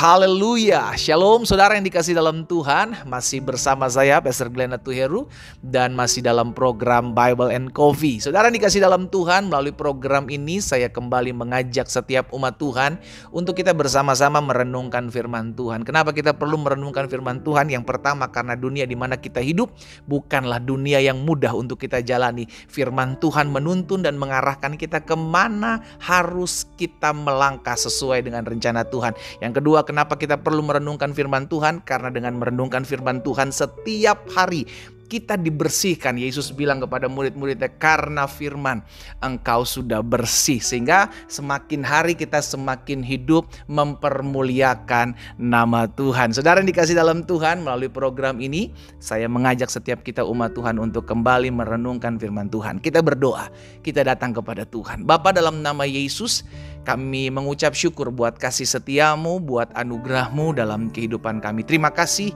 Haleluya, Shalom saudara yang dikasih dalam Tuhan. Masih bersama saya Pastor Glenn Atuheru dan masih dalam program Bible and Coffee. Saudara yang dikasih dalam Tuhan, melalui program ini saya kembali mengajak setiap umat Tuhan untuk kita bersama-sama merenungkan firman Tuhan. Kenapa kita perlu merenungkan firman Tuhan? Yang pertama, karena dunia di mana kita hidup bukanlah dunia yang mudah untuk kita jalani. Firman Tuhan menuntun dan mengarahkan kita kemana harus kita melangkah sesuai dengan rencana Tuhan. Yang kedua, kenapa kita perlu merenungkan firman Tuhan? Karena dengan merenungkan firman Tuhan setiap hari kita dibersihkan. Yesus bilang kepada murid-muridnya, karena firman engkau sudah bersih. Sehingga semakin hari kita semakin hidup mempermuliakan nama Tuhan. Saudara yang dikasih dalam Tuhan, melalui program ini saya mengajak setiap kita umat Tuhan untuk kembali merenungkan firman Tuhan. Kita berdoa, kita datang kepada Tuhan. Bapa, dalam nama Yesus kami mengucap syukur buat kasih setiamu, buat anugerahmu dalam kehidupan kami. Terima kasih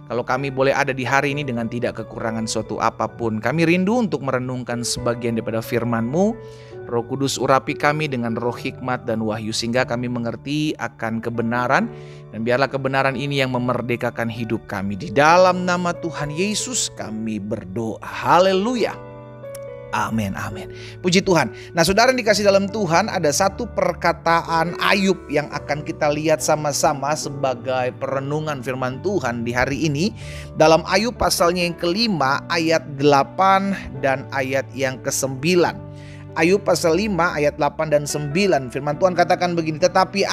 kalau kami boleh ada di hari ini dengan tidak kekurangan suatu apapun. Kami rindu untuk merenungkan sebagian daripada firman-Mu. Roh Kudus urapi kami dengan roh hikmat dan wahyu sehingga kami mengerti akan kebenaran. Dan biarlah kebenaran ini yang memerdekakan hidup kami. Di dalam nama Tuhan Yesus kami berdoa. Haleluya. Amin, amin. Puji Tuhan. Nah, saudara yang dikasih dalam Tuhan, ada satu perkataan Ayub yang akan kita lihat sama-sama sebagai perenungan firman Tuhan di hari ini. Dalam Ayub pasalnya yang kelima, ayat 8 dan ayat yang ke-9. Ayub pasal 5 ayat 8 dan 9. Firman Tuhan katakan begini, tetapi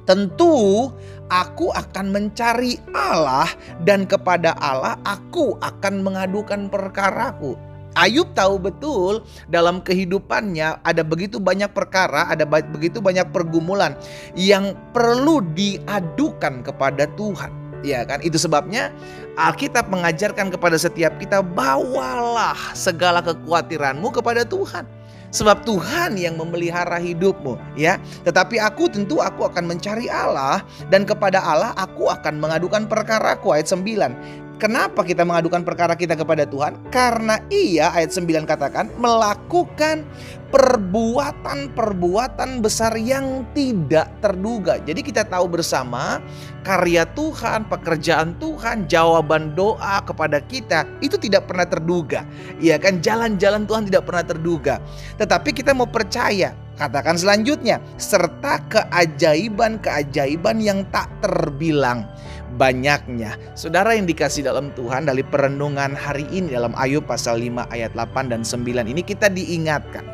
tentu aku akan mencari Allah, dan kepada Allah aku akan mengadukan perkaraku. Ayub tahu betul dalam kehidupannya ada begitu banyak perkara, ada begitu banyak pergumulan yang perlu diadukan kepada Tuhan. Ya kan, itu sebabnya Alkitab mengajarkan kepada setiap kita, bawalah segala kekhawatiranmu kepada Tuhan. Sebab Tuhan yang memelihara hidupmu, ya. Tetapi tentu aku akan mencari Allah, dan kepada Allah aku akan mengadukan perkaraku. Ayat 9. Kenapa kita mengadukan perkara kita kepada Tuhan? Karena Ia, ayat 9 katakan, melakukan perbuatan-perbuatan besar yang tidak terduga. Jadi kita tahu bersama karya Tuhan, pekerjaan Tuhan, jawaban doa kepada kita itu tidak pernah terduga. Iya kan, jalan-jalan Tuhan tidak pernah terduga. Tetapi kita mau percaya. Katakan selanjutnya, serta keajaiban-keajaiban yang tak terbilang banyaknya. Saudara yang dikasih dalam Tuhan, dari perenungan hari ini dalam Ayub pasal 5 ayat 8 dan 9 ini kita diingatkan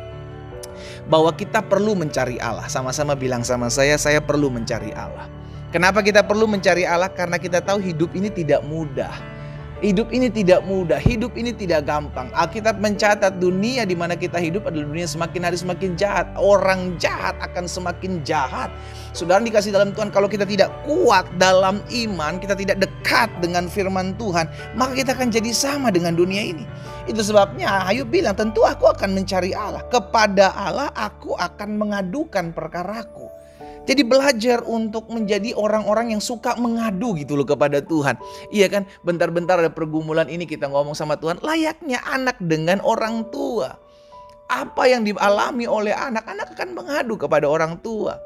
bahwa kita perlu mencari Allah. Sama-sama bilang sama saya perlu mencari Allah. Kenapa kita perlu mencari Allah? Karena kita tahu hidup ini tidak mudah. Hidup ini tidak mudah, hidup ini tidak gampang. Alkitab mencatat dunia di mana kita hidup adalah dunia semakin hari semakin jahat. Orang jahat akan semakin jahat. Saudara dikasih dalam Tuhan, kalau kita tidak kuat dalam iman, kita tidak dekat dengan firman Tuhan, maka kita akan jadi sama dengan dunia ini. Itu sebabnya Ayub bilang, tentu aku akan mencari Allah. Kepada Allah aku akan mengadukan perkaraku. Jadi belajar untuk menjadi orang-orang yang suka mengadu gitu loh kepada Tuhan. Iya kan, bentar-bentar ada pergumulan ini kita ngomong sama Tuhan. Layaknya anak dengan orang tua. Apa yang dialami oleh anak akan mengadu kepada orang tua.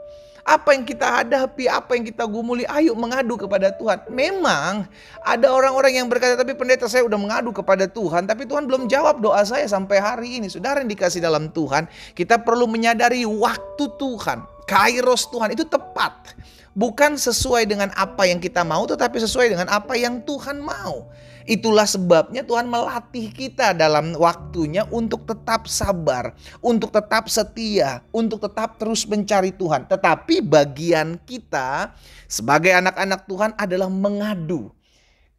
Apa yang kita hadapi, apa yang kita gumuli, ayo mengadu kepada Tuhan. Memang ada orang-orang yang berkata, tapi pendeta saya udah mengadu kepada Tuhan, tapi Tuhan belum jawab doa saya sampai hari ini. Saudara yang dikasih dalam Tuhan, kita perlu menyadari waktu Tuhan, kairos Tuhan itu tepat. Bukan sesuai dengan apa yang kita mau, tetapi sesuai dengan apa yang Tuhan mau. Itulah sebabnya Tuhan melatih kita dalam waktunya untuk tetap sabar, untuk tetap setia, untuk tetap terus mencari Tuhan. Tetapi bagian kita sebagai anak-anak Tuhan adalah mengadu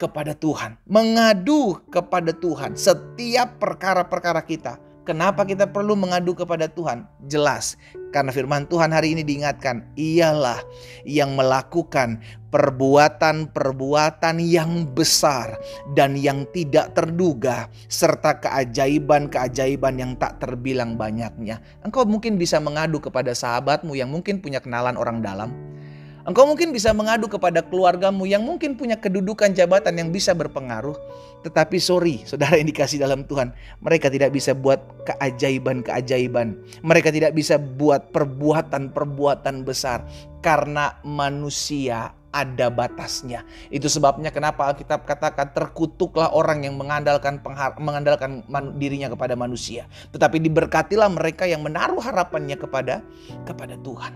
kepada Tuhan. Mengadu kepada Tuhan setiap perkara-perkara kita. Kenapa kita perlu mengadu kepada Tuhan? Jelas, karena firman Tuhan hari ini diingatkan, Ialah yang melakukan perbuatan-perbuatan yang besar dan yang tidak terduga, serta keajaiban-keajaiban yang tak terbilang banyaknya. Engkau mungkin bisa mengadu kepada sahabatmu yang mungkin punya kenalan orang dalam. Engkau mungkin bisa mengadu kepada keluargamu yang mungkin punya kedudukan jabatan yang bisa berpengaruh. Tetapi sorry, saudara yang dikasih dalam Tuhan, mereka tidak bisa buat keajaiban-keajaiban. Mereka tidak bisa buat perbuatan-perbuatan besar. Karena manusia ada batasnya. Itu sebabnya kenapa Alkitab katakan terkutuklah orang yang mengandalkan dirinya kepada manusia. Tetapi diberkatilah mereka yang menaruh harapannya kepada Tuhan.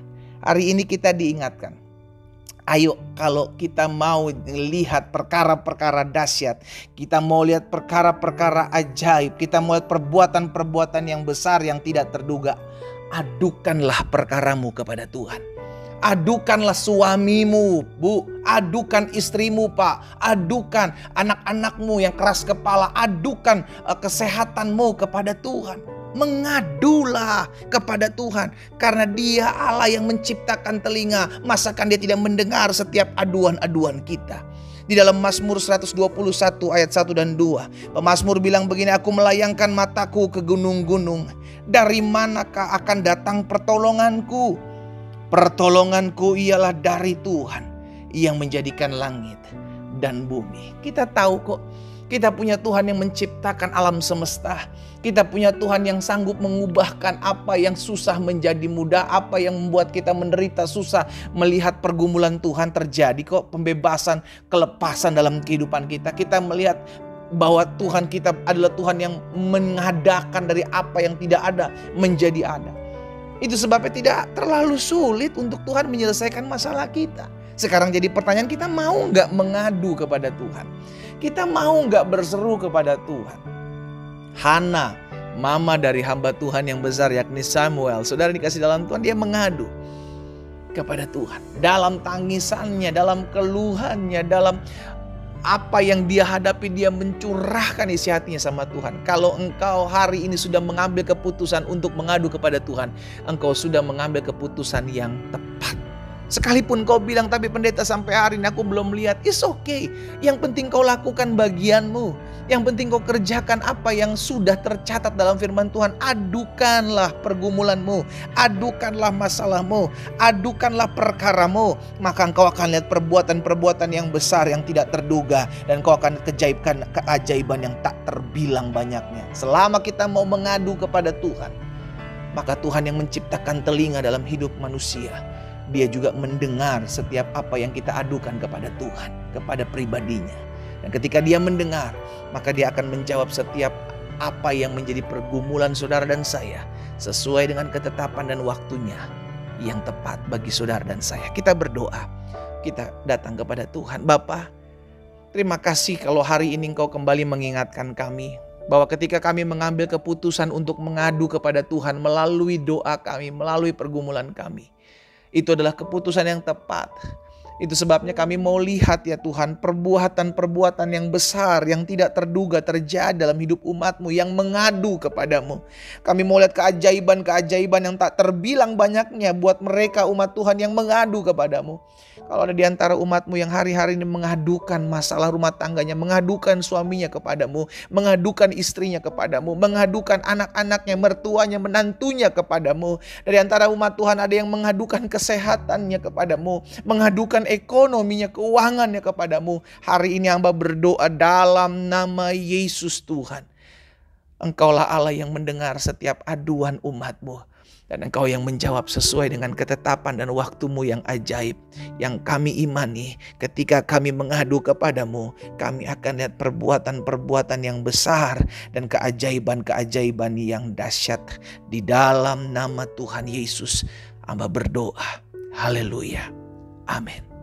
Hari ini kita diingatkan. Ayo, kalau kita mau lihat perkara-perkara dahsyat, kita mau lihat perkara-perkara ajaib, kita mau lihat perbuatan-perbuatan yang besar yang tidak terduga, adukanlah perkaramu kepada Tuhan. Adukanlah suamimu, Bu. Adukan istrimu, Pak. Adukan anak-anakmu yang keras kepala. Adukan kesehatanmu kepada Tuhan. Mengadulah kepada Tuhan. Karena Dia Allah yang menciptakan telinga. Masakan Dia tidak mendengar setiap aduan-aduan kita. Di dalam Mazmur 121 ayat 1 dan 2. Pemazmur bilang begini, aku melayangkan mataku ke gunung-gunung. Dari manakah akan datang pertolonganku? Pertolonganku ialah dari Tuhan yang menjadikan langit dan bumi. Kita tahu kok, kita punya Tuhan yang menciptakan alam semesta. Kita punya Tuhan yang sanggup mengubahkan apa yang susah menjadi mudah, apa yang membuat kita menderita susah. Melihat pergumulan Tuhan terjadi kok, pembebasan, kelepasan dalam kehidupan kita. Kita melihat bahwa Tuhan kita adalah Tuhan yang mengadakan dari apa yang tidak ada menjadi ada. Itu sebabnya tidak terlalu sulit untuk Tuhan menyelesaikan masalah kita. Sekarang jadi pertanyaan, kita mau nggak mengadu kepada Tuhan? Kita mau nggak berseru kepada Tuhan? Hana, mama dari hamba Tuhan yang besar yakni Samuel, saudara dikasih dalam Tuhan, dia mengadu kepada Tuhan. Dalam tangisannya, dalam keluhannya, dalam apa yang dia hadapi, dia mencurahkan isi hatinya sama Tuhan. Kalau engkau hari ini sudah mengambil keputusan untuk mengadu kepada Tuhan, engkau sudah mengambil keputusan yang tepat. Sekalipun kau bilang, tapi pendeta sampai hari ini aku belum lihat, it's okay. Yang penting kau lakukan bagianmu. Yang penting kau kerjakan apa yang sudah tercatat dalam firman Tuhan. Adukanlah pergumulanmu, adukanlah masalahmu, adukanlah perkaramu. Maka engkau akan lihat perbuatan-perbuatan yang besar yang tidak terduga. Dan kau akan keajaiban yang tak terbilang banyaknya. Selama kita mau mengadu kepada Tuhan, maka Tuhan yang menciptakan telinga dalam hidup manusia, Dia juga mendengar setiap apa yang kita adukan kepada Tuhan, kepada pribadinya. Dan ketika Dia mendengar, maka Dia akan menjawab setiap apa yang menjadi pergumulan saudara dan saya, sesuai dengan ketetapan dan waktunya yang tepat bagi saudara dan saya. Kita berdoa, kita datang kepada Tuhan. Bapa, terima kasih kalau hari ini Engkau kembali mengingatkan kami bahwa ketika kami mengambil keputusan untuk mengadu kepada Tuhan melalui doa kami, melalui pergumulan kami, itu adalah keputusan yang tepat. Itu sebabnya kami mau lihat ya Tuhan, perbuatan-perbuatan yang besar yang tidak terduga terjadi dalam hidup umat-Mu yang mengadu kepadamu. Kami mau lihat keajaiban-keajaiban yang tak terbilang banyaknya buat mereka umat Tuhan yang mengadu kepadamu. Kalau ada di antara umat-Mu yang hari-hari ini mengadukan masalah rumah tangganya, mengadukan suaminya kepadamu, mengadukan istrinya kepadamu, mengadukan anak-anaknya, mertuanya, menantunya kepadamu. Dari antara umat Tuhan ada yang mengadukan kesehatannya kepadamu, mengadukan ekonominya, keuangannya kepadamu. Hari ini hamba berdoa dalam nama Yesus Tuhan. Engkaulah Allah yang mendengar setiap aduan umat-Mu. Dan Engkau yang menjawab sesuai dengan ketetapan dan waktu-Mu yang ajaib. Yang kami imani ketika kami mengadu kepadamu, kami akan lihat perbuatan-perbuatan yang besar dan keajaiban-keajaiban yang dahsyat. Di dalam nama Tuhan Yesus hamba berdoa. Haleluya. Amin.